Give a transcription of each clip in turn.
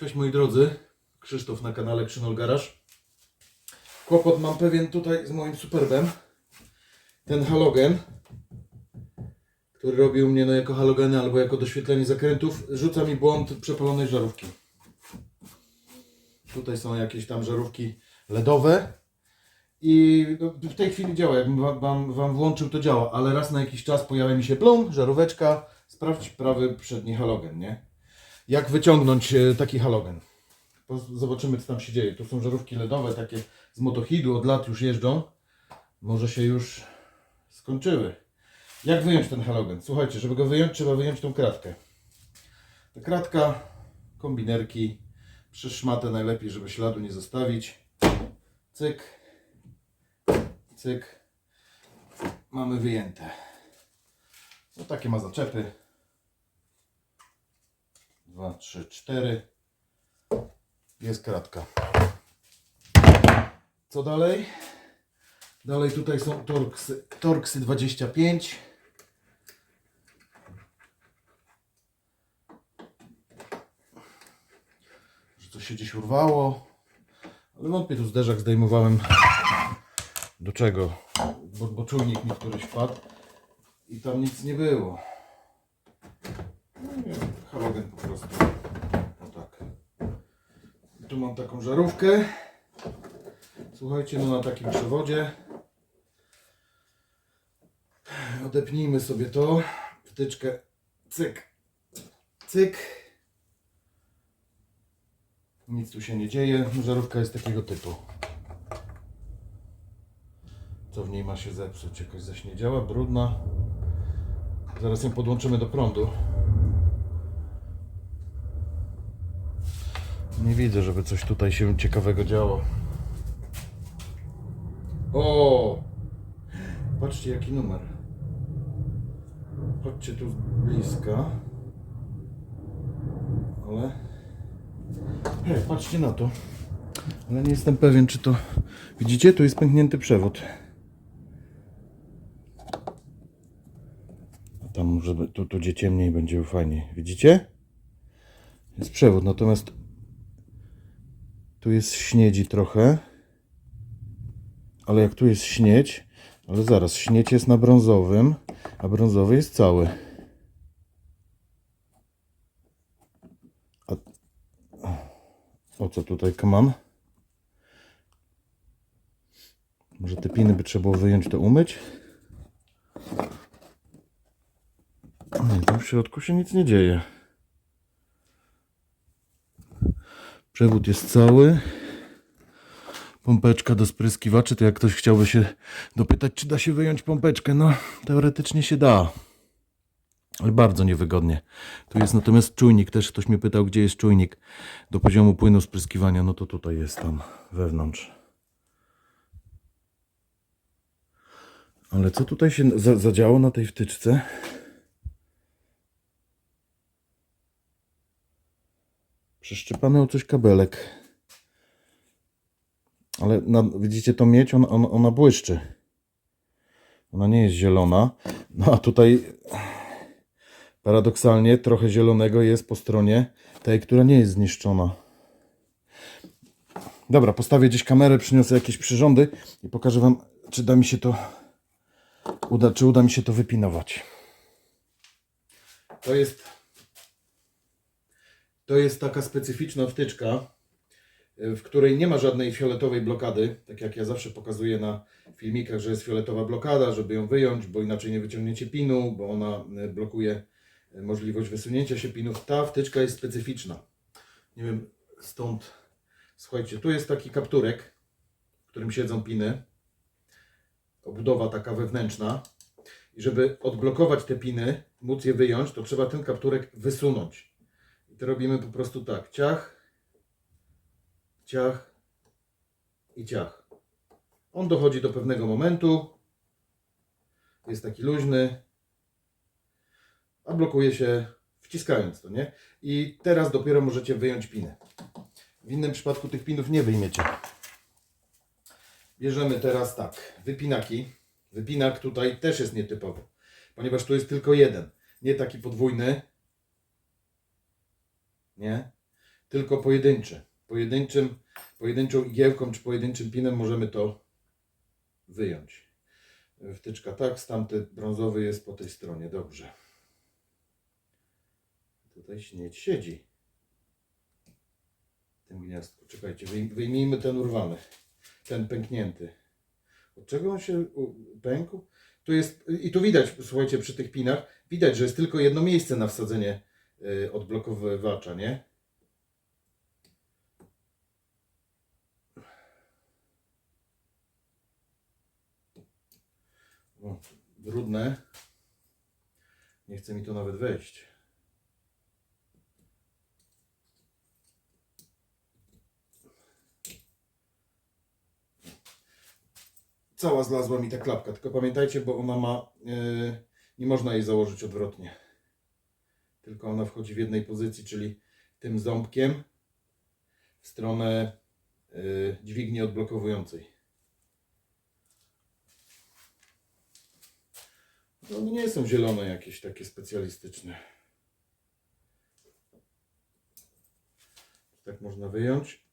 Cześć moi drodzy, Krzysztof na kanale Krzynol Garage. Kłopot mam pewien tutaj z moim Superbem. Ten halogen, który robił mnie jako halogeny albo jako doświetlenie zakrętów, rzuca mi błąd przepalonej żarówki. Tutaj są jakieś tam żarówki LEDowe i w tej chwili działa, jakbym wam włączył, to działa, ale raz na jakiś czas pojawia mi się plum, żaróweczka, sprawdź prawy przedni halogen, nie? Jak wyciągnąć taki halogen? Zobaczymy, co tam się dzieje. Tu są żarówki LEDowe, takie z Motohidu, od lat już jeżdżą. Może się już skończyły. Jak wyjąć ten halogen? Słuchajcie, żeby go wyjąć, trzeba wyjąć tą kratkę. Ta kratka, kombinerki, przez szmatę najlepiej, żeby śladu nie zostawić. Cyk, cyk. Mamy wyjęte. No takie ma zaczepy. 2, 3, 4. Jest kratka. Co dalej? Dalej tutaj są Torxy 25. Że coś się gdzieś urwało. Ale wątpię, tu zderzak zdejmowałem. Do czego? Bo czujnik mi któryś wpadł i tam nic nie było. No nie, halogen po prostu. O tak. I tu mam taką żarówkę. Słuchajcie, no na takim przewodzie. Odepnijmy sobie to. Wtyczkę. Cyk. Cyk. Nic tu się nie dzieje. Żarówka jest takiego typu. Co w niej ma się zepsuć? Jakoś zaś nie działa, brudna. Zaraz ją podłączymy do prądu. Nie widzę, żeby coś tutaj się ciekawego działo. O! Patrzcie, jaki numer. Chodźcie tu z bliska. Ale... Hej, patrzcie na to. Ale nie jestem pewien, czy to... Widzicie? Tu jest pęknięty przewód. A tam, żeby tu gdzie ciemniej, będzie fajniej. Widzicie? Jest przewód, natomiast tu jest śniedzi trochę. Ale jak tu jest śniedź, ale zaraz, śniedź jest na brązowym, a brązowy jest cały. A o co tutaj mam? Może te piny by trzeba było wyjąć, to umyć? Nie, tam w środku się nic nie dzieje. Przewód jest cały. Pompeczka do spryskiwaczy, to jak ktoś chciałby się dopytać, czy da się wyjąć pompeczkę, no teoretycznie się da, ale bardzo niewygodnie. Tu jest natomiast czujnik, też ktoś mnie pytał, gdzie jest czujnik do poziomu płynu spryskiwania, no to tutaj jest tam wewnątrz. Ale co tutaj się zadziało na tej wtyczce? Przeszczepany o coś kabelek. Ale widzicie to miedź, ona błyszczy. Ona nie jest zielona. No a tutaj paradoksalnie trochę zielonego jest po stronie tej, która nie jest zniszczona. Dobra, postawię gdzieś kamerę, przyniosę jakieś przyrządy i pokażę wam, czy da mi się to uda mi się to wypinować. To jest taka specyficzna wtyczka, w której nie ma żadnej fioletowej blokady, tak jak ja zawsze pokazuję na filmikach, że jest fioletowa blokada, żeby ją wyjąć, bo inaczej nie wyciągniecie pinu, bo ona blokuje możliwość wysunięcia się pinów. Ta wtyczka jest specyficzna. Nie wiem, stąd, słuchajcie, tu jest taki kapturek, w którym siedzą piny, obudowa taka wewnętrzna i żeby odblokować te piny, móc je wyjąć, to trzeba ten kapturek wysunąć. I to robimy po prostu tak, ciach, ciach i ciach. On dochodzi do pewnego momentu, jest taki luźny, a blokuje się wciskając to, nie? I teraz dopiero możecie wyjąć piny. W innym przypadku tych pinów nie wyjmiecie. Bierzemy teraz tak, wypinaki. Wypinak tutaj też jest nietypowy, ponieważ tu jest tylko jeden, nie taki podwójny, nie? tylko pojedynczą igiełką czy pojedynczym pinem możemy to wyjąć. Wtyczka tak, tamty brązowy jest po tej stronie, dobrze. Tutaj śnieć siedzi w tym gniazdku. Czekajcie, wyjmijmy ten urwany, ten pęknięty. Od czego on się pękł? Tu jest, i tu widać, słuchajcie, przy tych pinach, widać, że jest tylko jedno miejsce na wsadzenie odblokowywacza, nie? O, brudne. Nie chce mi to nawet wejść. Cała zlazła mi ta klapka, tylko pamiętajcie, bo ona ma, nie można jej założyć odwrotnie. Tylko ona wchodzi w jednej pozycji, czyli tym ząbkiem w stronę dźwigni odblokowującej. No, one nie są zielone jakieś takie specjalistyczne. Tak można wyjąć.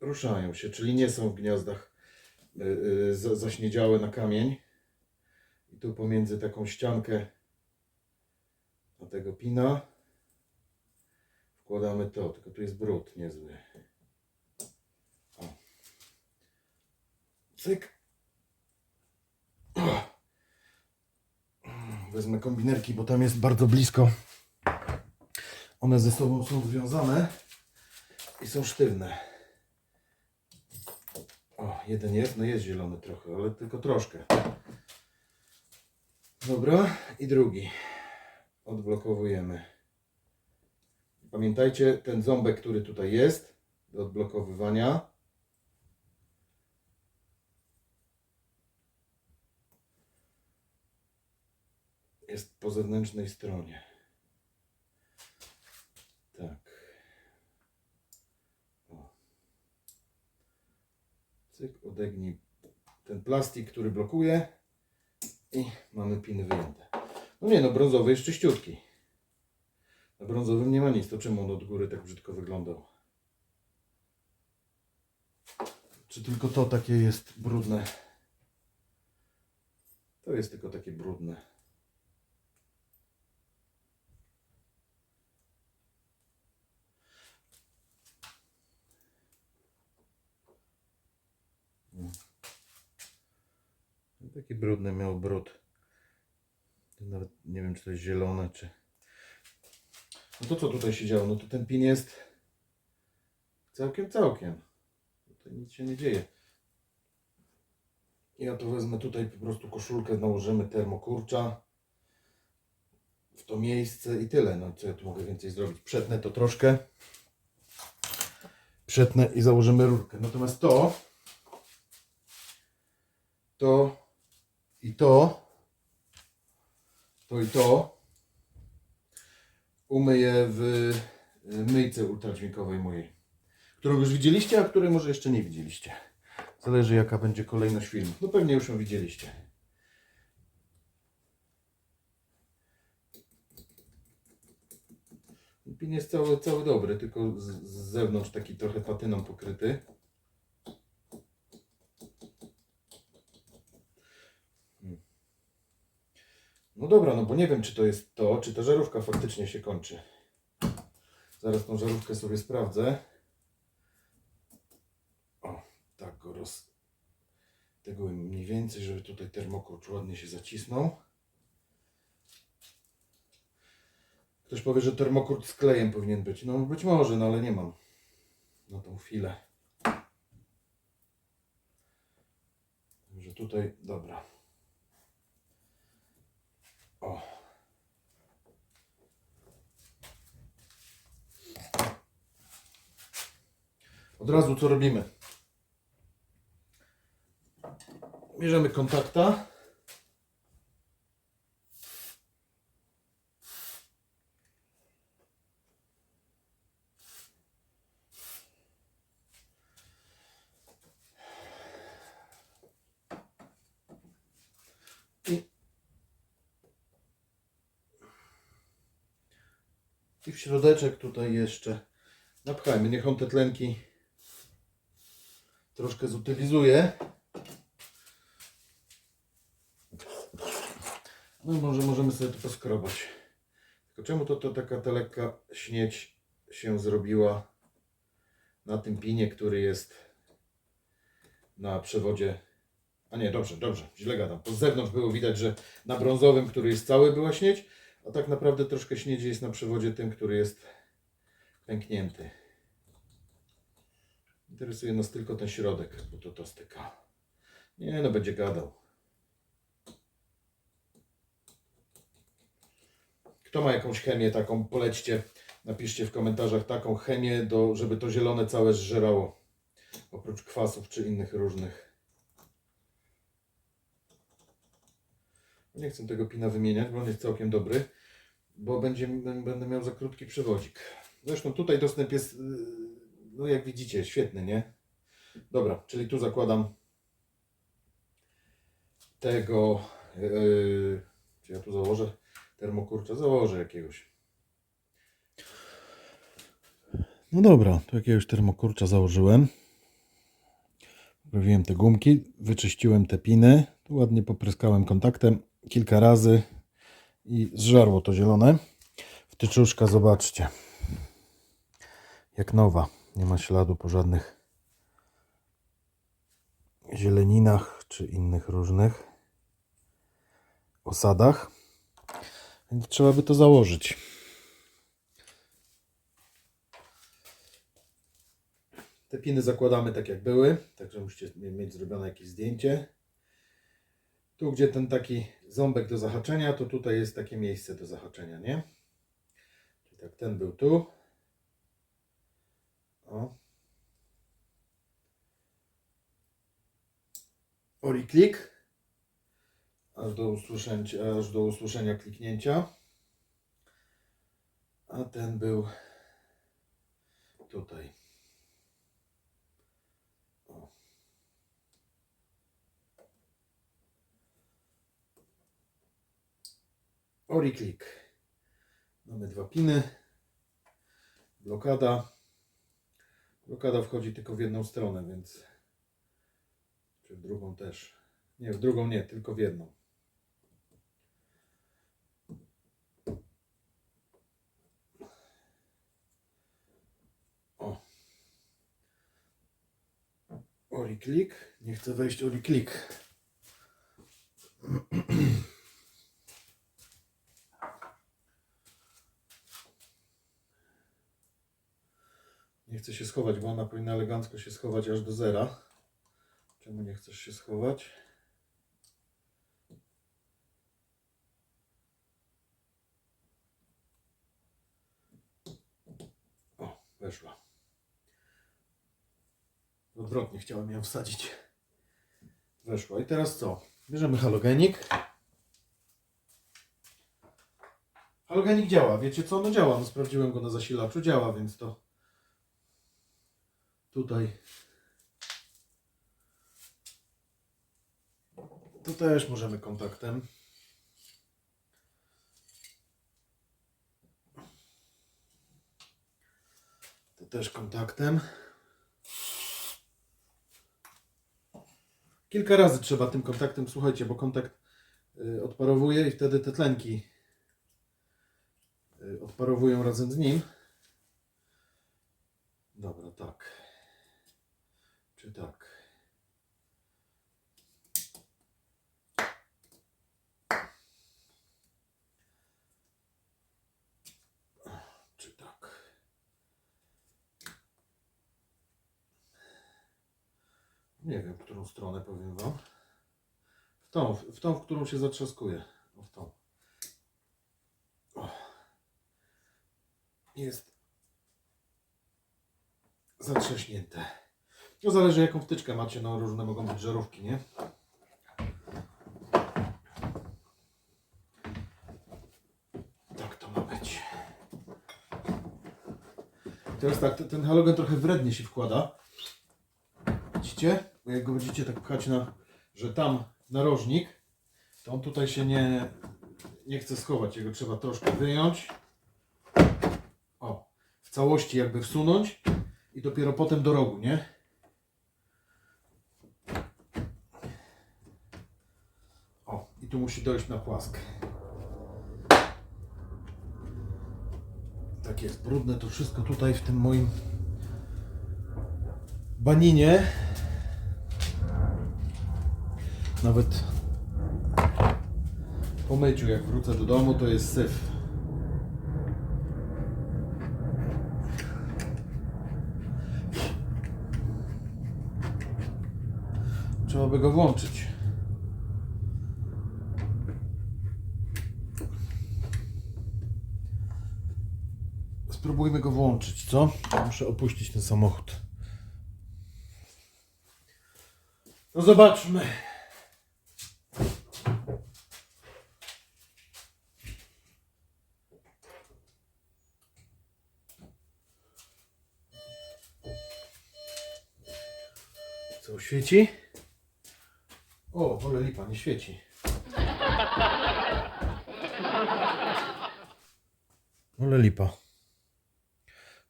Ruszają się, czyli nie są w gniazdach zaśniedziałe na kamień. I tu pomiędzy taką ściankę a tego pina wkładamy to, tylko tu jest brud niezły. O. Cyk. O. Wezmę kombinerki, bo tam jest bardzo blisko. One ze sobą są związane i są sztywne. O, jeden jest, no jest zielony trochę, ale tylko troszkę. Dobra, i drugi. Odblokowujemy. Pamiętajcie, ten ząbek, który tutaj jest do odblokowywania, jest po zewnętrznej stronie. Tak. O. Cyk, odegnij ten plastik, który blokuje i mamy piny wyjęte. No nie, no brązowy jest czyściutki. Na brązowym nie ma nic, to czemu on od góry tak brzydko wyglądał? Czy tylko to takie jest brudne? To jest tylko takie brudne. Taki brudny miał brud. Nawet nie wiem, czy to jest zielone, czy... No to co tutaj się działo? No to ten pin jest całkiem. Tutaj nic się nie dzieje. Ja to wezmę tutaj po prostu koszulkę, nałożymy termokurcza w to miejsce i tyle. No co ja tu mogę więcej zrobić? Przetnę to troszkę. Przetnę i założymy rurkę. Natomiast to i to umyję w myjce ultradźwiękowej mojej, którą już widzieliście, a której może jeszcze nie widzieliście. Zależy, jaka będzie kolejność filmów. No pewnie już ją widzieliście. Pin jest cały dobry, tylko z zewnątrz taki trochę patyną pokryty. No dobra, no bo nie wiem, czy to jest to, czy ta żarówka faktycznie się kończy. Zaraz tą żarówkę sobie sprawdzę. O, tak go tego mniej więcej, żeby tutaj termokurcz ładnie się zacisnął. Ktoś powie, że termokurcz z klejem powinien być. No być może, no ale nie mam na tą chwilę. Także tutaj, dobra. O. Od razu co robimy? Bierzemy kontakta. I w środeczek tutaj jeszcze Napchajmy, niech on te tlenki troszkę zutylizuje. No i może możemy sobie to poskrobać. Tylko czemu to taka ta lekka śnieć się zrobiła na tym pinie, który jest na przewodzie. A nie, dobrze, źle gadam. Po zewnątrz było widać, że na brązowym, który jest cały, była śnieć, a tak naprawdę troszkę śniedzi jest na przewodzie tym, który jest pęknięty. Interesuje nas tylko ten środek, bo to styka. Nie no, będzie gadał. Kto ma jakąś chemię taką, polećcie, napiszcie w komentarzach taką chemię, żeby to zielone całe zżerało. Oprócz kwasów czy innych różnych. Nie chcę tego pina wymieniać, bo on jest całkiem dobry, bo będę miał za krótki przewodzik. Zresztą tutaj dostęp jest, no jak widzicie, świetny, nie? Dobra, czyli tu zakładam tego, czy ja tu założę termokurcza? Założę jakiegoś. No dobra, tu jakiegoś termokurcza założyłem. Poprawiłem te gumki, wyczyściłem te piny, tu ładnie popryskałem kontaktem kilka razy i zżarło to zielone. Wtyczuszka, zobaczcie, jak nowa, nie ma śladu po żadnych zieleninach czy innych różnych osadach, więc trzeba by to założyć. Te piny zakładamy tak jak były, także musicie mieć zrobione jakieś zdjęcie. Tu gdzie ten taki ząbek do zahaczenia, to tutaj jest takie miejsce do zahaczenia, nie? Czyli tak, ten był tu. O. Klik. Aż do usłyszenia kliknięcia. A ten był tutaj. Klik. Mamy dwa piny. Blokada. Blokada wchodzi tylko w jedną stronę, więc... Czy w drugą też. Nie, w drugą nie, tylko w jedną. O. Klik. Nie chcę wejść klik. Nie chcę się schować, bo ona powinna elegancko się schować aż do zera. Czemu nie chcesz się schować? O, weszła. Odwrotnie chciałem ją wsadzić. Weszła. I teraz co? Bierzemy halogenik. Halogenik działa. Wiecie co? No działa. No sprawdziłem go na zasilaczu. Działa, więc to tutaj to też możemy kontaktem. To też kontaktem. Kilka razy trzeba tym kontaktem, słuchajcie, bo kontakt odparowuje i wtedy te tlenki odparowują razem z nim. Dobra, tak. Czy tak? Czy tak? Nie wiem, w którą stronę, powiem Wam. W tą, w którą się zatrzaskuje. O, w tą. O. Jest zatrzaśnięte. To zależy, jaką wtyczkę macie. No, różne mogą być żarówki, nie? Tak to ma być. Teraz tak, ten halogen trochę wrednie się wkłada. Widzicie? Bo jak go będziecie tak pchać że tam narożnik, to on tutaj się nie chce schować. Jego trzeba troszkę wyjąć. O. całości jakby wsunąć i dopiero potem do rogu, nie? O, i tu musi dojść na płask. Tak jest, brudne to wszystko tutaj w tym moim baninie. Nawet po myciu, jak wrócę do domu, to jest syf. Trzeba by go włączyć. Spróbujmy go włączyć, co? Muszę opuścić ten samochód. No zobaczmy. Co, świeci? O, ale lipa, nie świeci. Ale lipa.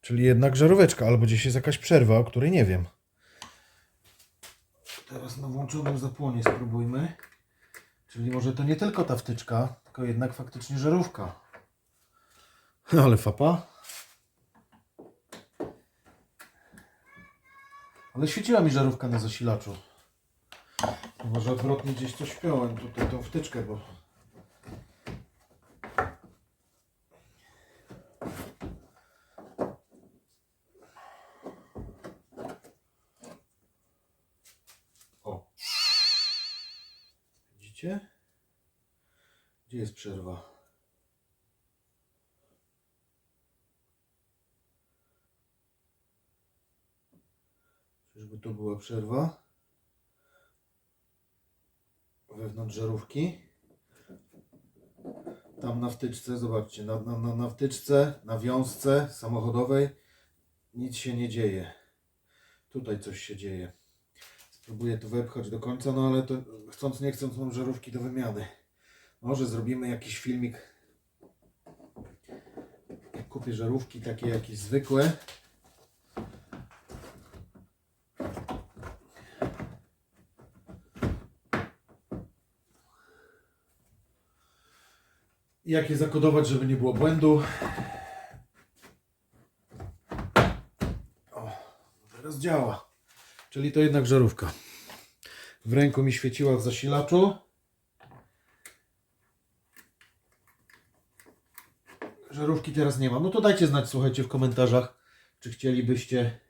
Czyli jednak żaróweczka, albo gdzieś jest jakaś przerwa, o której nie wiem. Teraz na włączonym zapłonie spróbujmy. Czyli może to nie tylko ta wtyczka, tylko jednak faktycznie żarówka. Ale fapa. Ale świeciła mi żarówka na zasilaczu. Może odwrotnie gdzieś coś wpiąłem tutaj tą wtyczkę, bo... O. Widzicie? Gdzie jest przerwa? Czyżby tu była przerwa? Wewnątrz żarówki. Tam na wtyczce, zobaczcie, na wtyczce, na wiązce samochodowej nic się nie dzieje. Tutaj coś się dzieje. Spróbuję to wepchać do końca, no ale to chcąc nie chcąc mam żarówki do wymiany. Może zrobimy jakiś filmik. Kupię żarówki takie jakieś zwykłe. I jak je zakodować, żeby nie było błędu. O, teraz działa. Czyli to jednak żarówka. W ręku mi świeciła w zasilaczu. Żarówki teraz nie ma. No to dajcie znać, słuchajcie, w komentarzach, czy chcielibyście,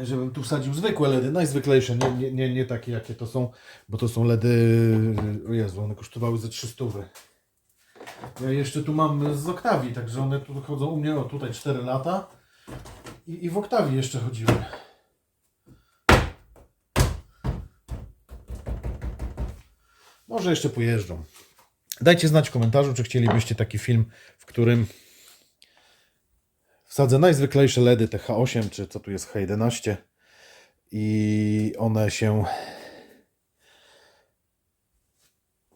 żebym tu wsadził zwykłe LEDy, najzwyklejsze, nie takie jakie to są, bo to są LEDy, o Jezu, one kosztowały ze 300. Ja jeszcze tu mam z Octavii, także one tu chodzą u mnie, o tutaj 4 lata i w Octavii jeszcze chodziły. Może jeszcze pojeżdżą. Dajcie znać w komentarzu, czy chcielibyście taki film, w którym wsadzę najzwyklejsze LEDy, te H8, czy co tu jest H11 i one się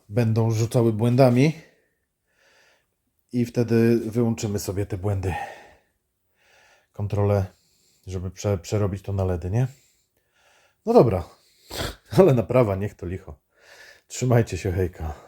będą rzucały błędami i wtedy wyłączymy sobie te błędy. Kontrolę, żeby przerobić to na LEDy, nie? No dobra, ale naprawa, niech to licho. Trzymajcie się, hejka.